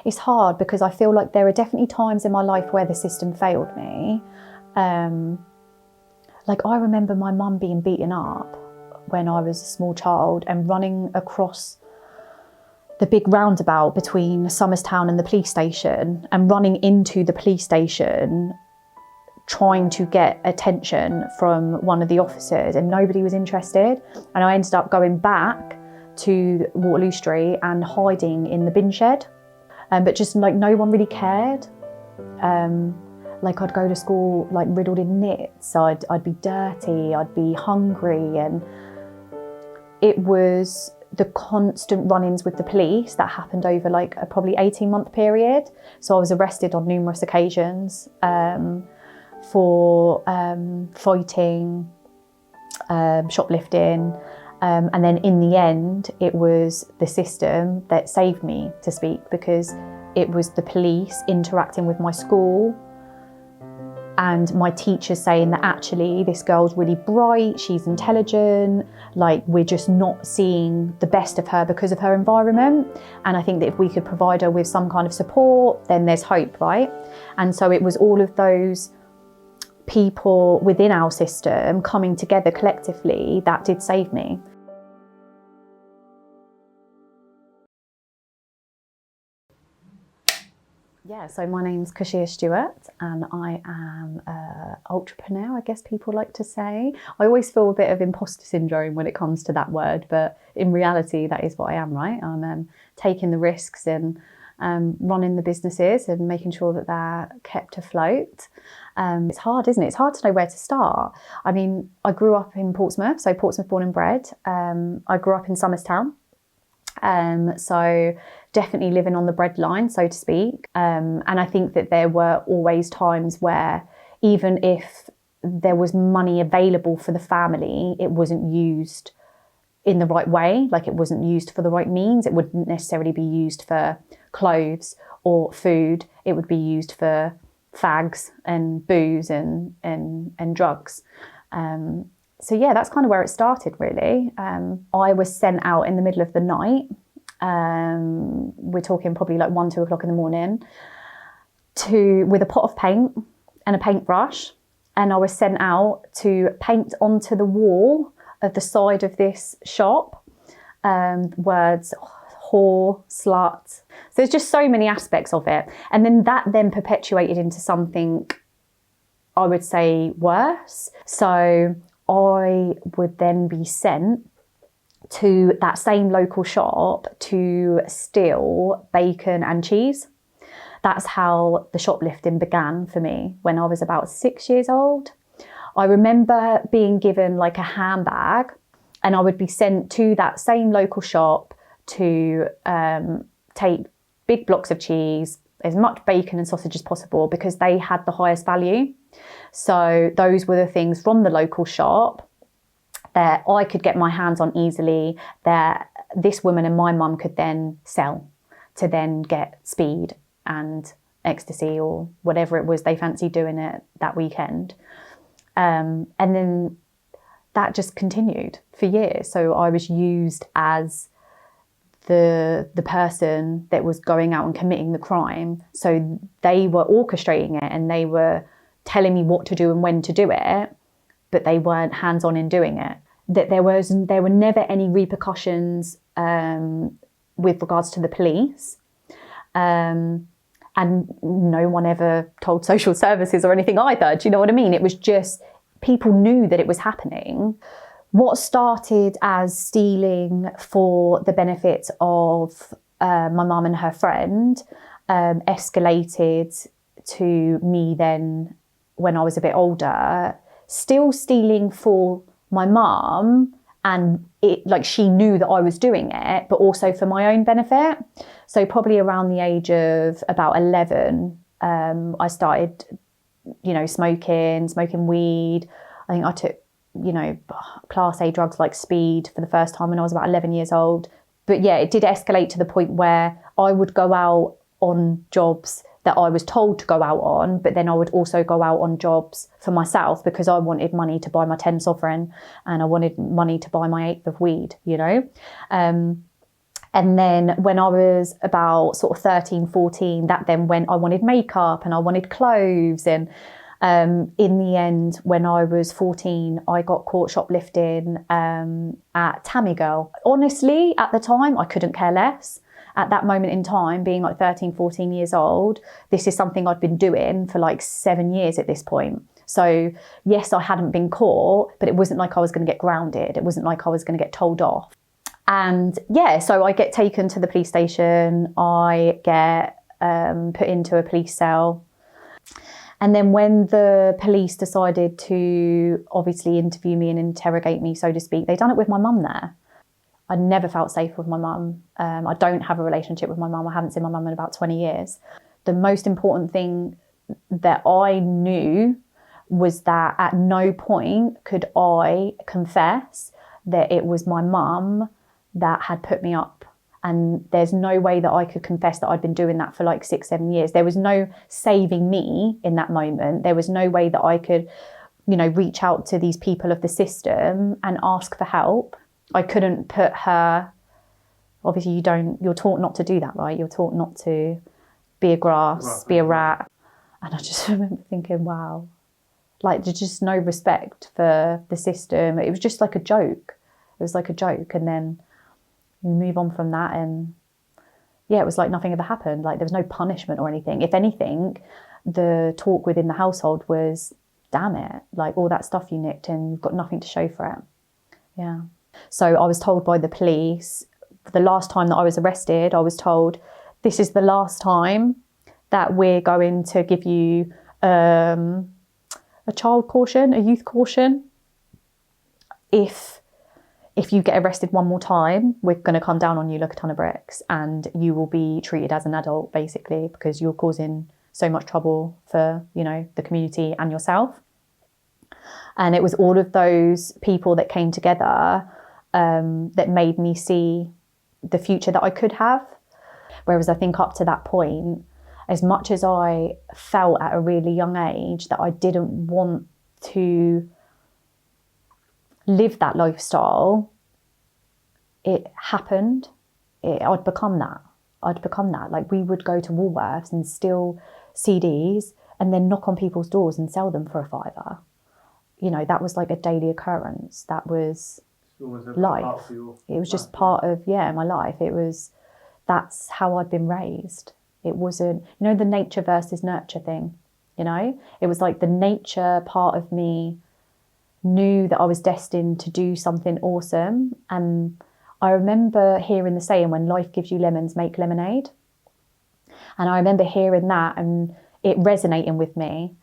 it's hard because I feel like there are definitely times in my life where the system failed me. Like I remember my mum being beaten up when I was a small child and running across the big roundabout between Somerstown and the police station and running into the police station trying to get attention from one of the officers, and nobody was interested. And I ended up going back to Waterloo Street and hiding in the bin shed. But just like no one really cared. Like I'd go to school like riddled in nits, I'd be dirty, I'd be hungry, and it was the constant run-ins with the police that happened over like a probably 18-month period. So I was arrested on numerous occasions for fighting, shoplifting, and then in the end it was the system that saved me, to speak, because it was the police interacting with my school and my teachers saying that actually this girl's really bright, she's intelligent, like we're just not seeing the best of her because of her environment. And I think that if we could provide her with some kind of support, then there's hope, right? And so it was all of those people within our system coming together collectively that did save me. Yeah, so my name's Keshia Stewart and I am an entrepreneur, I guess people like to say. I always feel a bit of imposter syndrome when it comes to that word, but in reality that is what I am, right? I'm taking the risks and running the businesses and making sure that they're kept afloat. It's hard, isn't it? It's hard to know where to start. I mean, I grew up in Portsmouth, so Portsmouth born and bred. I grew up in Somerstown. So definitely living on the breadline, so to speak. And I think that there were always times where even if there was money available for the family, it wasn't used in the right way, like it wasn't used for the right means. It wouldn't necessarily be used for clothes or food. It would be used for fags and booze and drugs. So yeah, that's kind of where it started, really. I was sent out in the middle of the night. We're talking probably like 1, 2 o'clock in the morning, with a pot of paint and a paintbrush. And I was sent out to paint onto the wall of the side of this shop, words, whore, slut. So there's just so many aspects of it. And then that then perpetuated into something, I would say, worse. So I would then be sent to that same local shop to steal bacon and cheese. That's how the shoplifting began for me when I was about 6 years old. I remember being given like a handbag and I would be sent to that same local shop to take big blocks of cheese, as much bacon and sausage as possible, because they had the highest value. So those were the things from the local shop that I could get my hands on easily, that this woman and my mum could then sell to then get speed and ecstasy or whatever it was they fancied doing it that weekend. And then that just continued for years. So I was used as the person that was going out and committing the crime. So they were orchestrating it and they were telling me what to do and when to do it, but they weren't hands-on in doing it. That there were never any repercussions with regards to the police. And no one ever told social services or anything either. Do you know what I mean? It was just, people knew that it was happening. What started as stealing for the benefit of my mum and her friend escalated to me then, when I was a bit older, still stealing for my mum, and it, like, she knew that I was doing it, but also for my own benefit. So probably around the age of about 11, I started, smoking weed. I think I took, class A drugs like speed for the first time when I was about 11 years old. But yeah, it did escalate to the point where I would go out on jobs that I was told to go out on, but then I would also go out on jobs for myself because I wanted money to buy my 10 sovereign and I wanted money to buy my 1/8 of weed, And And then when I was about sort of 13, 14, that then went, I wanted makeup and I wanted clothes. And in the end, when I was 14, I got caught shoplifting at Tammy Girl. Honestly, at the time, I couldn't care less. At that moment in time, being like 13, 14 years old, this is something I'd been doing for like 7 years at this point. So yes, I hadn't been caught, but it wasn't like I was going to get grounded. It wasn't like I was going to get told off. And yeah, so I get taken to the police station. I get put into a police cell. And then when the police decided to obviously interview me and interrogate me, so to speak, they done it with my mum there. I never felt safe with my mum. I don't have a relationship with my mum. I haven't seen my mum in about 20 years. The most important thing that I knew was that at no point could I confess that it was my mum that had put me up. And there's no way that I could confess that I'd been doing that for like 6, 7 years. There was no saving me in that moment. There was no way that I could, reach out to these people of the system and ask for help. I couldn't put her, obviously you're taught not to do that, right? You're taught not to be a grass, be a rat. And I just remember thinking, wow, like there's just no respect for the system. It was just like a joke. It was like a joke. And then you move on from that, and yeah, it was like nothing ever happened. Like there was no punishment or anything. If anything, the talk within the household was, damn it, like all that stuff you nicked and you've got nothing to show for it. Yeah. So I was told by the police, the last time that I was arrested, I was told, this is the last time that we're going to give you a child caution, a youth caution. If you get arrested one more time, we're going to come down on you like a ton of bricks, and you will be treated as an adult, basically, because you're causing so much trouble for, the community and yourself. And it was all of those people that came together that made me see the future that I could have. Whereas I think up to that point, as much as I felt at a really young age that I didn't want to live that lifestyle, it happened. I'd become that. Like we would go to Woolworths and steal CDs and then knock on people's doors and sell them for a fiver. That was like a daily occurrence. That was life. It was just part of, my life. That's how I'd been raised. It wasn't, the nature versus nurture thing, It was like the nature part of me knew that I was destined to do something awesome. And I remember hearing the saying, when life gives you lemons, make lemonade. And I remember hearing that and it resonating with me.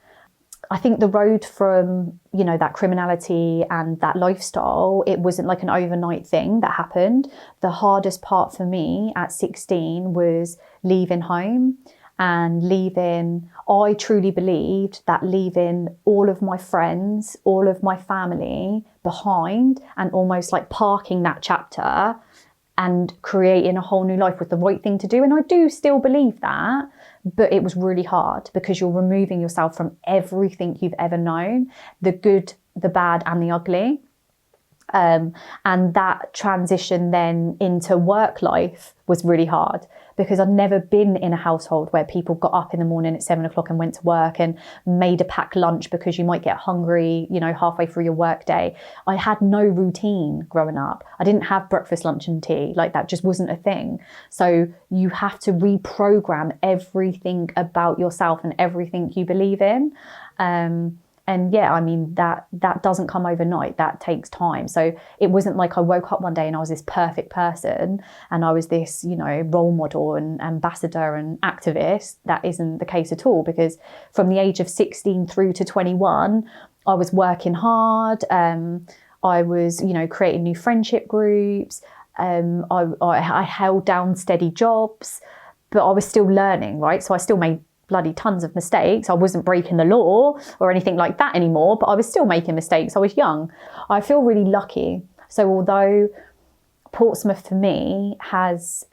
I think the road from, that criminality and that lifestyle, it wasn't like an overnight thing that happened. The hardest part for me at 16 was leaving home and I truly believed that leaving all of my friends, all of my family behind and almost like parking that chapter and creating a whole new life was the right thing to do. And I do still believe that, but it was really hard because you're removing yourself from everything you've ever known, the good, the bad and the ugly. And that transition then into work life was really hard because I'd never been in a household where people got up in the morning at 7 o'clock and went to work and made a packed lunch because you might get hungry, halfway through your work day. I had no routine growing up. I didn't have breakfast, lunch and tea. Like that just wasn't a thing. So you have to reprogram everything about yourself and everything you believe in. And yeah, I mean, that doesn't come overnight. That takes time. So it wasn't like I woke up one day and I was this perfect person and I was this, role model and ambassador and activist. That isn't the case at all, because from the age of 16 through to 21, I was working hard. I was, creating new friendship groups. I held down steady jobs, but I was still learning, right? So I still made bloody tons of mistakes. I wasn't breaking the law or anything like that anymore, but I was still making mistakes. I was young. I feel really lucky. So although Portsmouth for me has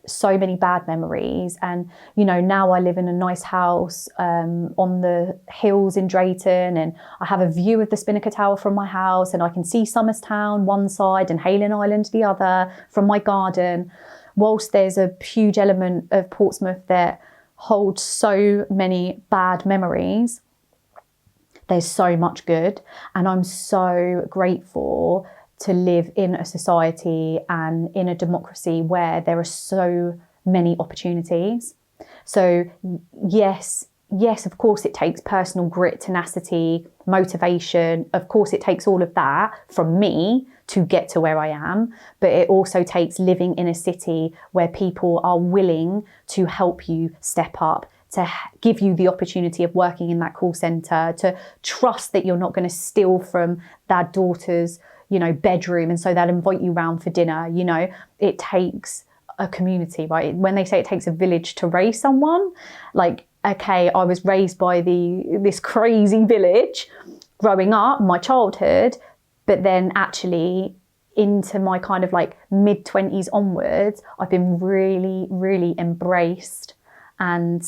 so many bad memories, and now I live in a nice house on the hills in Drayton, and I have a view of the Spinnaker Tower from my house, and I can see Somerstown one side and Hayling Island the other from my garden. whilst there's a huge element of Portsmouth that holds so many bad memories, there's so much good. And I'm so grateful to live in a society and in a democracy where there are so many opportunities. So yes, of course it takes personal grit, tenacity, motivation. Of course it takes all of that from me to get to where I am. But it also takes living in a city where people are willing to help you step up, to give you the opportunity of working in that call centre, to trust that you're not going to steal from their daughter's, bedroom, and so they'll invite you round for dinner. It takes a community, right? When they say it takes a village to raise someone, like, okay, I was raised by this crazy village growing up, my childhood, but then actually into my kind of like mid-20s onwards, I've been really, really embraced and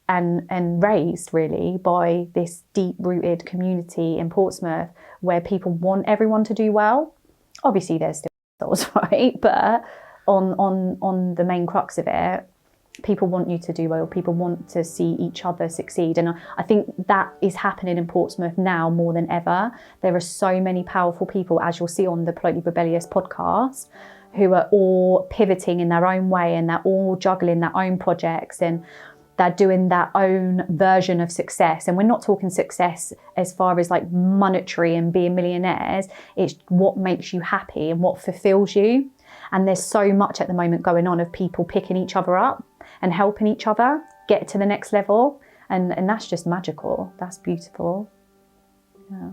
raised really by this deep-rooted community in Portsmouth where people want everyone to do well. Obviously there's still those, right? But on the main crux of it, people want you to do well. People want to see each other succeed. And I think that is happening in Portsmouth now more than ever. There are so many powerful people, as you'll see on the Politely Rebellious podcast, who are all pivoting in their own way, and they're all juggling their own projects, and they're doing their own version of success. And we're not talking success as far as like monetary and being millionaires. It's what makes you happy and what fulfills you. And there's so much at the moment going on of people picking each other up and helping each other get to the next level. And that's just magical. That's beautiful. Yeah.